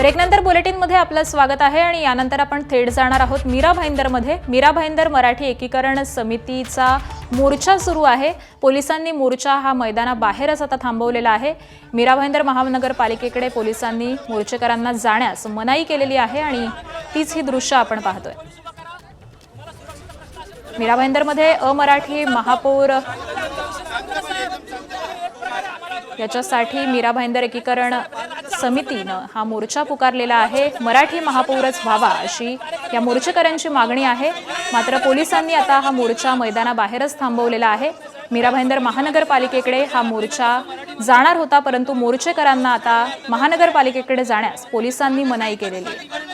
तर एक नंतर बुलेटिनमध्ये आपलं स्वागत आहे आणि यानंतर आपण थेट जाणार आहोत मीरा भाईंदरमध्ये। मीरा भाईंदर मराठी एकीकरण समितीचा मोर्चा सुरू आहे। पोलिसांनी मोर्चा हा मैदानाबाहेरच आता थांबवलेला आहे। मीरा भाईंदर महानगरपालिकेकडे पोलिसांनी मोर्चेकरांना जाण्यास मनाई केलेली आहे आणि तीच ही दृश्य आपण पाहतोय। मीरा भाईंदरमध्ये अमराठी महापौर याच्यासाठी मीरा भाईंदर एकीकरण समितीनं हा मोर्चा पुकारलेला आहे। मराठी महापौरच व्हावा अशी या मोर्चेकऱ्यांची मागणी आहे। मात्र पोलिसांनी आता हा मोर्चा मैदानाबाहेरच थांबवलेला आहे। मीरा भाईंदर महानगरपालिकेकडे हा मोर्चा जाणार होता, परंतु मोर्चेकरांना आता महानगरपालिकेकडे जाण्यास पोलिसांनी मनाई केलेली आहे।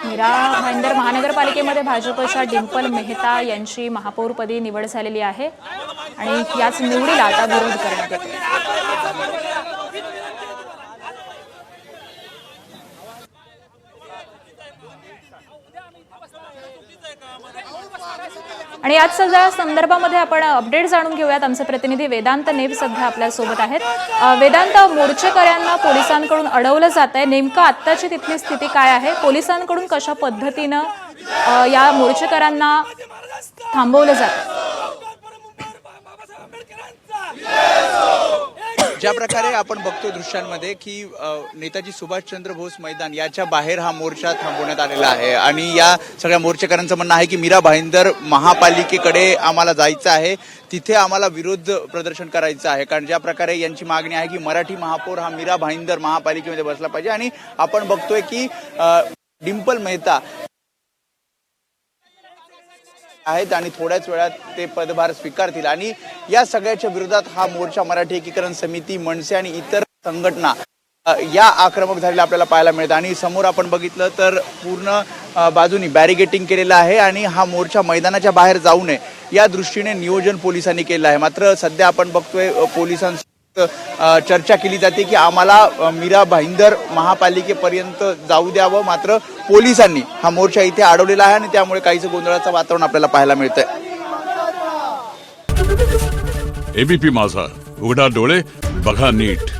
मीरा भाईंदर महानगरपालिकेमध्ये भाजपच्या डिंपल मेहता यांची महापौरपदी निवड झालेली आहे आणि याच निवडीला आता विरोध करण्यात येतो। आणि याच सगळ्या संदर्भामध्ये आपण अपडेट जाणून घेऊयात। आमचे प्रतिनिधी वेदांत नेब सध्या आपल्या सोबत आहेत। वेदांत, मोर्चेकऱ्यांना पोलिसांकडून अडवलं जात आहे, नेमकं आत्ताची तिथली स्थिती काय आहे? पोलिसांकडून कशा पद्धतीनं या मोर्चेकऱ्यांना थांबवलं जातं? ज्या प्रकारे आपण बघतो दृश्यांमध्ये की नेताजी सुभाषचंद्र बोस मैदान याच्या बाहेर हा मोर्चा थांबवण्यात आलेला आहे आणि या सगळ्या मोर्चेकरांचं म्हणणं आहे की मीरा भाईंदर महापालिकेकडे आम्हाला जायचं आहे, तिथे आम्हाला विरोध प्रदर्शन करायचं आहे। कारण ज्या प्रकारे यांची मागणी आहे की मराठी महापौर हा मीरा भाईंदर महापालिकेमध्ये बसला पाहिजे आणि आपण बघतोय की डिंपल मेहता आहेत आणि थोड्याच वेळात ते पदभार स्वीकारतील आणि या सगळ्याच्या विरोधात हा मोर्चा मराठी एकीकरण समिती, मनसे आणि इतर संघटना या आक्रमक झालेल्या आपल्याला पाहायला मिळतात। आणि समोर आपण बघितलं तर पूर्ण बाजूनी बॅरिगेटिंग केलेलं आहे आणि हा मोर्चा मैदानाच्या बाहेर जाऊ नये या दृष्टीने नियोजन पोलिसांनी केलं आहे। मात्र सध्या आपण बघतोय पोलिसांसोबत चर्चा केली जाते की आम्हाला मीरा भाईंदर महापालिकेपर्यंत जाऊ द्यावं, मात्र पोलिसांनी हा मोर्चा इथे अडवलेला आहे आणि त्यामुळे काहीच गोंधळाचं वातावरण आपल्याला पाहायला मिळतंय। एबीपी माझा, उघडा डोळे बघा नीट।